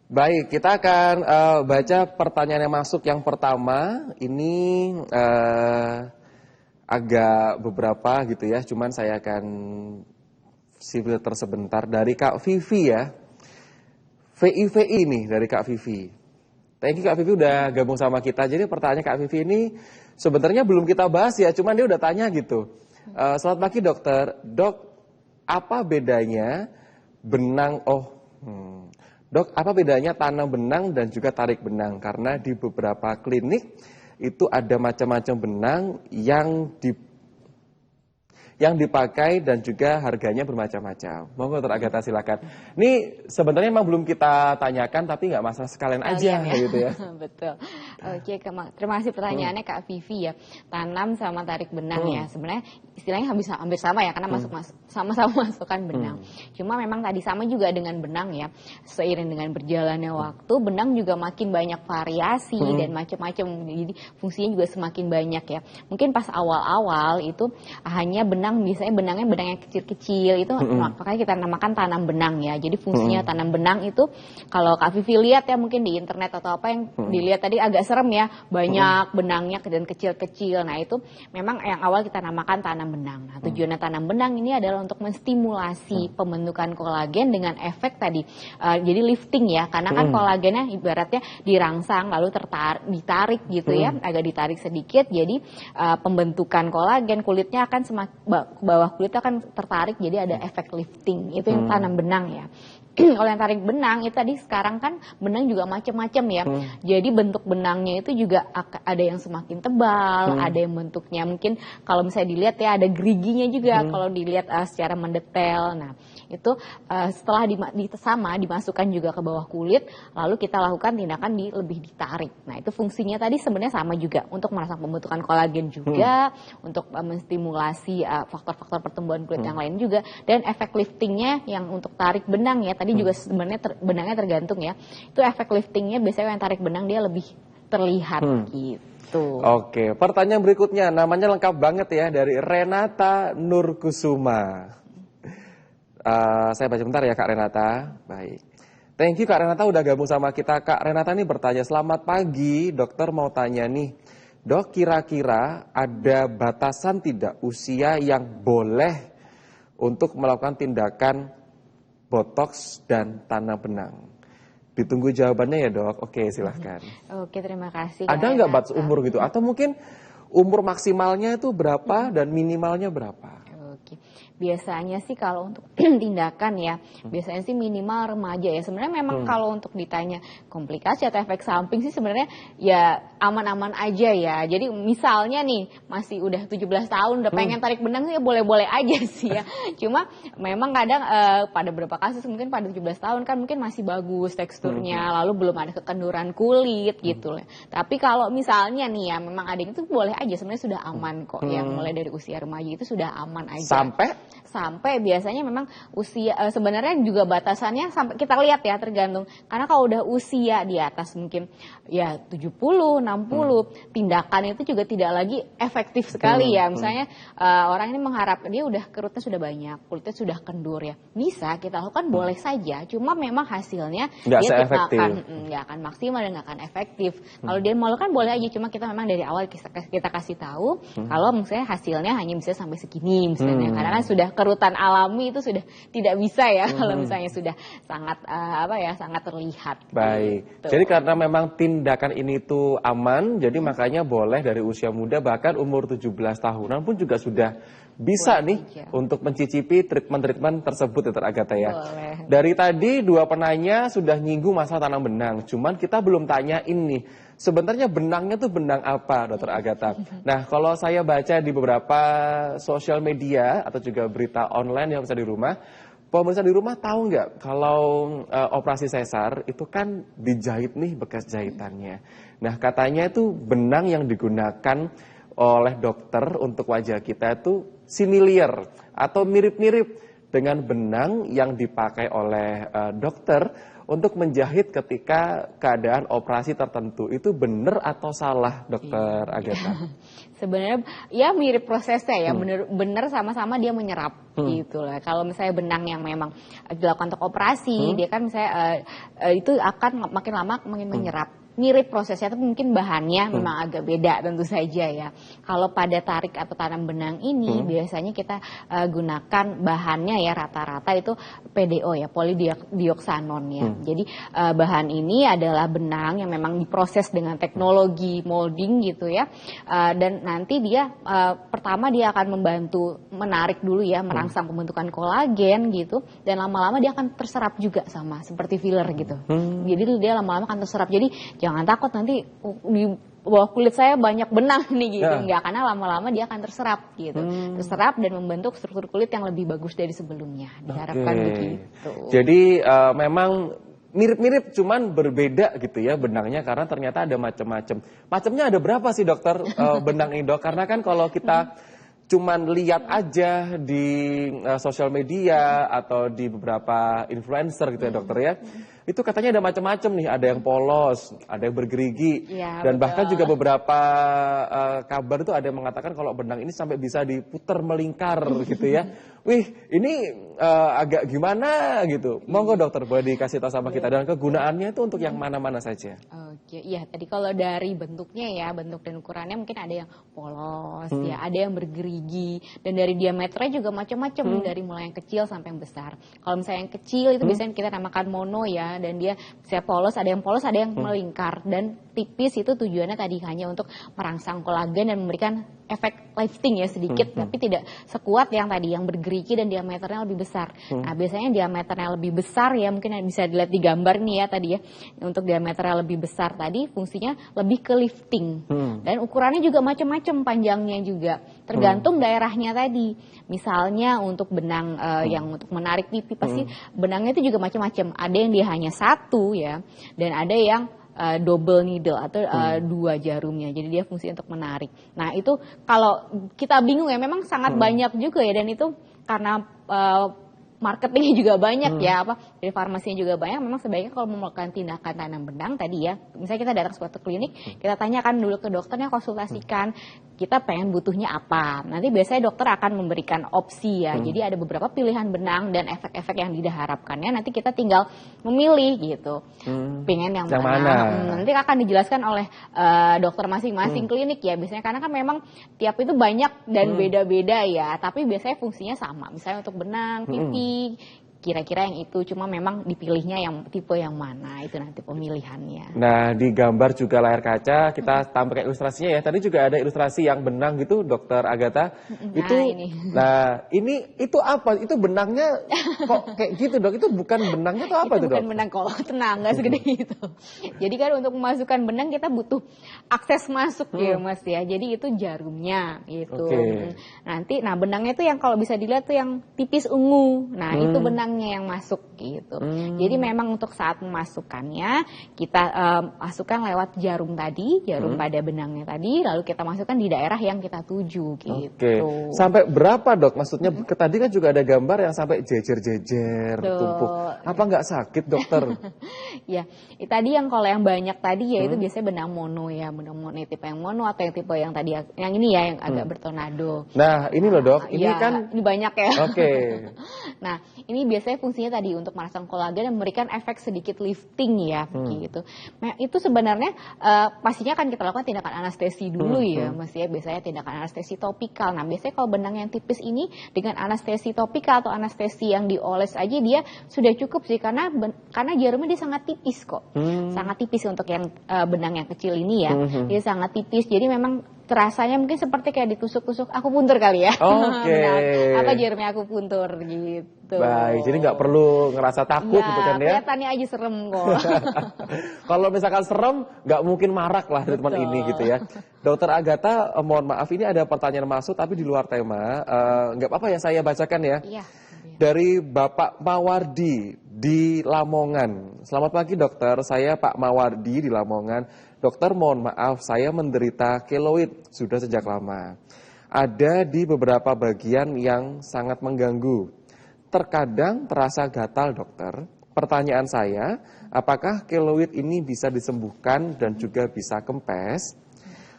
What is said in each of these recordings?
Baik, kita akan baca pertanyaan yang masuk yang pertama. Ini agak beberapa gitu ya, cuman saya akan filter sebentar dari Kak Vivi ya. VI nih dari Kak Vivi. Thank you Kak Vivi udah gabung sama kita. Jadi pertanyaan Kak Vivi ini sebenarnya belum kita bahas ya, cuman dia udah tanya gitu. Selamat pagi dokter, dok apa bedanya benang, dok apa bedanya tanam benang dan juga tarik benang? Karena di beberapa klinik itu ada macam-macam benang yang dipakai dan juga harganya bermacam-macam. Monggo Dr. Agatha silakan. Ini sebenarnya memang belum kita tanyakan tapi nggak masalah sekalian aja ya. gitu ya. Betul. Oke, terima kasih pertanyaannya Kak Vivi ya. Tanam sama tarik benang ya. Sebenarnya istilahnya hampir sama ya karena sama-sama masukkan benang. Cuma memang tadi sama juga dengan benang ya. Seiring dengan berjalannya waktu, benang juga makin banyak variasi dan macam-macam. Jadi fungsinya juga semakin banyak ya. Mungkin pas awal-awal itu hanya biasanya benangnya benang yang kecil-kecil itu makanya kita namakan tanam benang ya. Jadi fungsinya tanam benang itu kalau Kak Vivi lihat ya mungkin di internet atau apa yang dilihat tadi agak serem ya, banyak benangnya dan kecil-kecil. Nah itu memang yang awal kita namakan tanam benang. Nah tujuannya tanam benang ini adalah untuk menstimulasi pembentukan kolagen dengan efek tadi jadi lifting ya, karena kan kolagennya ibaratnya dirangsang lalu ditarik gitu ya, agak ditarik sedikit. Jadi pembentukan kolagen kulitnya akan bawah kulit akan tertarik, jadi ada efek lifting. Itu yang tanam benang ya. Kalau yang tarik benang itu tadi sekarang kan benang juga macam-macam ya. Jadi bentuk benangnya itu juga ada yang semakin tebal, ada yang bentuknya mungkin kalau misalnya dilihat ya ada geriginya juga kalau dilihat secara mendetail. Nah itu setelah dimasukkan juga ke bawah kulit, lalu kita lakukan tindakan lebih ditarik. Nah itu fungsinya tadi sebenarnya sama juga untuk merangsang pembentukan kolagen juga, untuk menstimulasi faktor-faktor pertumbuhan kulit yang lain juga, dan efek liftingnya yang untuk tarik benang ya tadi juga sebenarnya benangnya tergantung ya, itu efek liftingnya biasanya yang tarik benang dia lebih terlihat gitu. Oke, pertanyaan berikutnya namanya lengkap banget ya, dari Renata Nurkusuma. Saya baca bentar ya Kak Renata. Baik. Thank you Kak Renata udah gabung sama kita. Kak Renata nih bertanya, selamat pagi dokter, mau tanya nih dok, kira-kira ada batasan tidak usia yang boleh untuk melakukan tindakan botox dan tanam benang? Ditunggu jawabannya ya dok. Oke silahkan. Oke terima kasih. Ada nggak batas umur gitu? Atau mungkin umur maksimalnya itu berapa dan minimalnya berapa? Biasanya sih kalau untuk tindakan ya, biasanya sih minimal remaja ya. Sebenarnya memang kalau untuk ditanya komplikasi atau efek samping sih sebenarnya ya aman-aman aja ya. Jadi misalnya nih masih udah 17 tahun udah pengen tarik benang sih ya boleh-boleh aja sih ya. Cuma memang kadang pada beberapa kasus mungkin pada 17 tahun kan mungkin masih bagus teksturnya, lalu belum ada kekenduran kulit gitu lah. Tapi kalau misalnya nih ya memang ada itu boleh aja, sebenarnya sudah aman kok. Yang mulai dari usia remaja itu sudah aman aja. Sampai biasanya memang usia sebenarnya juga batasannya sampai kita lihat ya tergantung, karena kalau udah usia di atas mungkin ya 70, 60 tindakan itu juga tidak lagi efektif sekali ya. Misalnya orang ini mengharap dia udah kerutnya sudah banyak, kulitnya sudah kendur ya, bisa kita lakukan boleh saja, cuma memang hasilnya nggak dia nggak akan maksimal dan nggak akan efektif. Kalau dia mau lakukan boleh aja, cuma kita memang dari awal kita kasih tahu kalau misalnya hasilnya hanya bisa sampai segini misalnya, karena kan sudah kerutan alami itu sudah tidak bisa ya kalau misalnya sudah sangat sangat terlihat. Baik. Gitu. Jadi karena memang tindakan ini tuh aman, jadi makanya boleh dari usia muda bahkan umur 17 tahunan pun juga sudah bisa nih untuk mencicipi treatment tersebut Dr. Agatha ya. Boleh. Dari tadi dua penanya sudah nyinggung masalah tanam benang, cuman kita belum tanya ini. Sebenarnya benangnya tuh benang apa Dr. Agatha? Nah kalau saya baca di beberapa sosial media atau juga berita online yang bisa di rumah, pemirsa di rumah tahu nggak kalau operasi sesar itu kan dijahit nih bekas jahitannya. Nah katanya itu benang yang digunakan oleh dokter untuk wajah kita itu similar atau mirip-mirip dengan benang yang dipakai oleh dokter untuk menjahit ketika keadaan operasi tertentu. Itu benar atau salah, Dokter Agatha? Sebenarnya ya mirip prosesnya ya, bener sama-sama dia menyerap gitu lah. Kalau misalnya benang yang memang dilakukan untuk operasi, dia kan misalnya itu akan makin lama makin menyerap. Mirip prosesnya, tapi mungkin bahannya memang agak beda tentu saja ya. Kalau pada tarik atau tanam benang ini biasanya kita gunakan bahannya ya rata-rata itu PDO ya, polydioxanon ya. Jadi bahan ini adalah benang yang memang diproses dengan teknologi molding gitu ya. Dan nanti dia pertama dia akan membantu menarik dulu ya, merangsang pembentukan kolagen gitu, dan lama-lama dia akan terserap juga sama seperti filler gitu. Jadi dia lama-lama akan terserap. Jadi jangan takut nanti di bawah kulit saya banyak benang nih gitu. Enggak, karena lama-lama dia akan terserap gitu. Terserap dan membentuk struktur kulit yang lebih bagus dari sebelumnya. Diharapkan begitu. Jadi memang mirip-mirip cuman berbeda gitu ya benangnya, karena ternyata ada macam-macam. Macamnya ada berapa sih dokter benang ini dok? Karena kan kalau kita cuman lihat aja di sosial media atau di beberapa influencer gitu ya dokter ya, itu katanya ada macam-macam nih, ada yang polos, ada yang bergerigi, ya, dan bahkan juga beberapa kabar itu ada yang mengatakan kalau benang ini sampai bisa diputar melingkar gitu ya. Wih, ini agak gimana gitu. Monggo dokter boleh dikasih tahu sama kita, dan kegunaannya itu untuk yang mana-mana saja. Oke, iya tadi kalau dari bentuknya ya, bentuk dan ukurannya mungkin ada yang polos ya, ada yang bergerigi, dan dari diameternya juga macam-macam, dari mulai yang kecil sampai yang besar. Kalau misalnya yang kecil itu biasanya kita namakan mono ya, dan dia bisa polos, ada yang melingkar, dan tipis itu tujuannya tadi hanya untuk merangsang kolagen dan memberikan efek lifting ya sedikit, tapi tidak sekuat yang tadi yang bergerigi dan diameternya lebih besar. Nah biasanya diameternya lebih besar ya, mungkin bisa dilihat di gambar nih ya tadi ya, untuk diameternya lebih besar tadi fungsinya lebih ke lifting, dan ukurannya juga macam-macam panjangnya juga, tergantung daerahnya tadi. Misalnya untuk benang yang untuk menarik pipi, pasti benangnya itu juga macam-macam. Ada yang dia hanya satu ya, dan ada yang double needle atau 2 jarumnya, jadi dia fungsi untuk menarik. Nah itu kalau kita bingung ya, memang sangat banyak juga ya, dan itu karena marketingnya juga banyak ya, dari farmasinya juga banyak. Memang sebaiknya kalau mau melakukan tindakan tanam benang tadi ya, misalnya kita datang ke suatu klinik, kita tanyakan dulu ke dokternya, konsultasikan kita pengen butuhnya apa. Nanti biasanya dokter akan memberikan opsi ya, jadi ada beberapa pilihan benang dan efek-efek yang diharapkannya, nanti kita tinggal memilih gitu, pengen yang mana. Nanti akan dijelaskan oleh dokter masing-masing klinik ya, biasanya, karena kan memang tiap itu banyak dan beda-beda ya, tapi biasanya fungsinya sama. Misalnya untuk benang pipi kira-kira yang itu, cuma memang dipilihnya yang tipe yang mana, itu nanti pemilihannya. Nah di gambar juga layar kaca kita tampilkan ilustrasinya ya, tadi juga ada ilustrasi yang benang gitu dokter Agatha. Ini itu apa? Itu benangnya kok kayak gitu dok? Itu bukan benangnya atau apa itu dok? Bukan benang, kalau tenang, nggak segede itu. Jadi kan untuk memasukkan benang kita butuh akses masuk ya mas ya, jadi itu jarumnya gitu. Nanti benangnya itu yang kalau bisa dilihat tuh yang tipis ungu, nah itu benang yang masuk gitu. Jadi memang untuk saat memasukkannya kita masukkan lewat jarum tadi, jarum pada benangnya tadi, lalu kita masukkan di daerah yang kita tuju gitu. Sampai berapa dok? Maksudnya tadi kan juga ada gambar yang sampai jejer-jejer, tumpuk. Apa nggak sakit dokter? Ya, tadi yang kalau yang banyak tadi ya itu biasanya benang mono ya, benang mono tipe yang mono, atau yang tipe yang tadi yang ini ya yang agak bertornado. Nah ini loh dok, ini kan ini banyak ya. Nah ini biasanya fungsinya tadi untuk merangsang kolagen dan memberikan efek sedikit lifting ya gitu. Nah itu sebenarnya pastinya akan kita lakukan tindakan anestesi dulu ya mas ya, biasanya tindakan anestesi topikal. Nah biasanya kalau benang yang tipis ini dengan anestesi topikal atau anestesi yang dioles aja dia sudah cukup sih, karena jarumnya dia sangat tipis kok, sangat tipis untuk yang benang yang kecil ini ya, dia sangat tipis, jadi memang terasanya mungkin seperti kayak ditusuk-tusuk akupuntur kali ya. Apa jarumnya akupuntur gitu. Baik, jadi nggak perlu ngerasa takut gitu kan ya. Kelihatannya aja serem kok. Kalau misalkan serem, nggak mungkin marak lah treatment ini gitu ya. Dokter Agatha, mohon maaf ini ada pertanyaan masuk tapi di luar tema. Nggak apa-apa ya saya bacakan ya. Dari Bapak Mawardi di Lamongan. Selamat pagi dokter, saya Pak Mawardi di Lamongan. Dokter mohon maaf, saya menderita keloid sudah sejak lama. Ada di beberapa bagian yang sangat mengganggu. Terkadang terasa gatal dokter. Pertanyaan saya, apakah keloid ini bisa disembuhkan dan juga bisa kempes?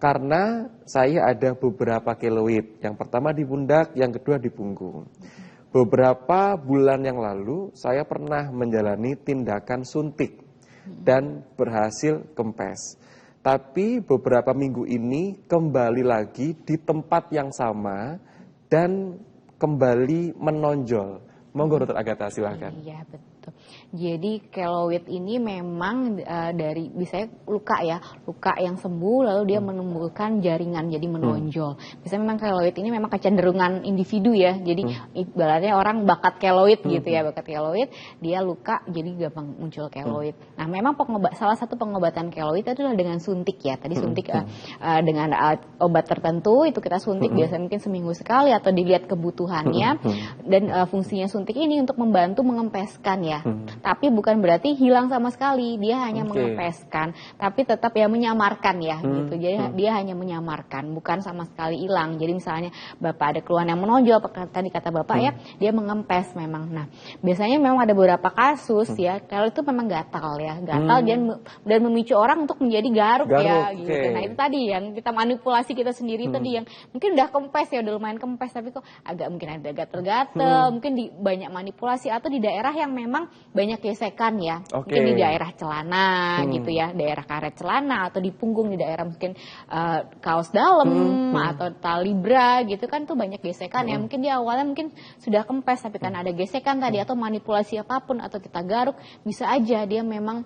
Karena saya ada beberapa keloid. Yang pertama di pundak, yang kedua di punggung. Beberapa bulan yang lalu saya pernah menjalani tindakan suntik dan berhasil kempes. Tapi beberapa minggu ini kembali lagi di tempat yang sama dan kembali menonjol. Monggo Dokter Agatha, silahkan. Iya, betul. Jadi keloid ini memang dari biasanya luka ya, luka yang sembuh lalu dia menimbulkan jaringan jadi menonjol. Biasanya memang keloid ini memang kecenderungan individu ya. Jadi ibaratnya orang bakat keloid gitu ya, bakat keloid, dia luka jadi gampang muncul keloid. Nah, memang salah satu pengobatan keloid itu adalah dengan suntik ya. Tadi suntik dengan obat tertentu itu kita suntik biasanya mungkin seminggu sekali atau dilihat kebutuhannya dan fungsinya suntik ini untuk membantu mengempeskan ya. Tapi bukan berarti hilang sama sekali, dia hanya mengempeskan, tapi tetap ya menyamarkan ya gitu. Jadi dia hanya menyamarkan, bukan sama sekali hilang. Jadi misalnya Bapak ada keluhan yang menonjol, tadi kata Bapak ya, dia mengempes memang. Nah, biasanya memang ada beberapa kasus ya, kalau itu memang gatal ya, gatal dan memicu orang untuk menjadi garuk ya gitu. Nah, itu tadi yang kita manipulasi kita sendiri tadi yang mungkin udah kempes ya, udah lumayan kempes tapi kok agak mungkin ada gatel-gatel, mungkin di banyak manipulasi atau di daerah yang memang banyak gesekan ya, mungkin di daerah celana gitu ya, daerah karet celana atau di punggung di daerah mungkin kaos dalam atau tali bra gitu kan tuh banyak gesekan ya, mungkin di awalnya mungkin sudah kempes tapi kan ada gesekan tadi atau manipulasi apapun atau kita garuk bisa aja dia memang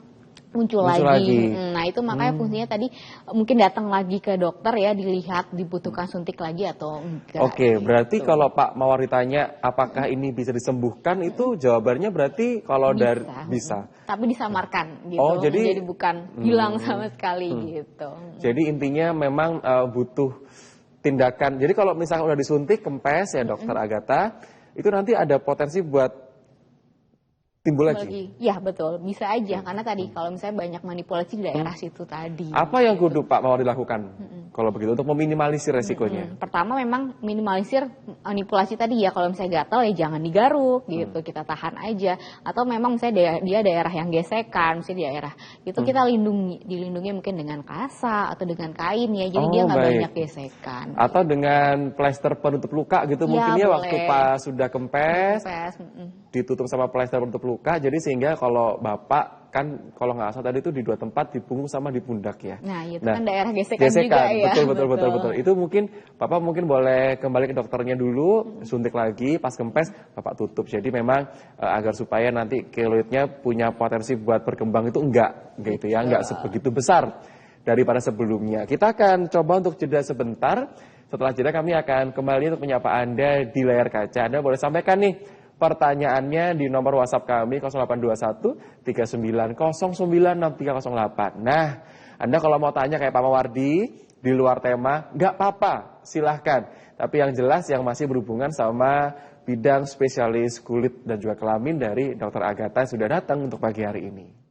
muncul lagi. Nah itu makanya fungsinya tadi mungkin datang lagi ke dokter ya, dilihat dibutuhkan suntik lagi atau enggak. Oke, berarti kalau Pak Mawar ditanya apakah ini bisa disembuhkan, itu jawabannya berarti kalau bisa. Tapi disamarkan gitu. Jadi bukan hilang sama sekali gitu. Jadi intinya memang butuh tindakan. Jadi kalau misalkan udah disuntik kempes ya Dokter Agatha, itu nanti ada potensi buat timbul lagi. Ya betul, bisa aja karena tadi kalau misalnya banyak manipulasi di daerah situ tadi. Apa yang kudu Pak mau dilakukan kalau begitu untuk meminimalisir resikonya? Pertama memang minimalisir manipulasi tadi ya, kalau misalnya gatal ya jangan digaruk gitu, kita tahan aja. Atau memang misalnya dia daerah yang gesekan, misalnya di daerah itu kita dilindungi mungkin dengan kasa atau dengan kain ya, jadi dia nggak banyak gesekan. Atau dengan plester penutup luka gitu mungkin ya waktu pas sudah kempes. Ditutup sama plester penutup luka, jadi sehingga kalau Bapak kan kalau nggak salah tadi itu di dua tempat, di punggung sama di pundak ya. Nah itu kan daerah gesekan juga ya. Betul. Itu mungkin Bapak mungkin boleh kembali ke dokternya dulu, suntik lagi, pas kempes Bapak tutup. Jadi memang agar supaya nanti keloidnya punya potensi buat berkembang itu enggak gitu ya, enggak sebegitu besar daripada sebelumnya. Kita akan coba untuk jeda sebentar. Setelah jeda kami akan kembali untuk menyapa Anda di layar kaca. Anda boleh sampaikan nih pertanyaannya di nomor WhatsApp kami 0821 3909 6308. Nah, Anda kalau mau tanya kayak Pak Mawardi di luar tema, nggak apa-apa, silahkan. Tapi yang jelas yang masih berhubungan sama bidang spesialis kulit dan juga kelamin dari Dokter Agatha sudah datang untuk pagi hari ini.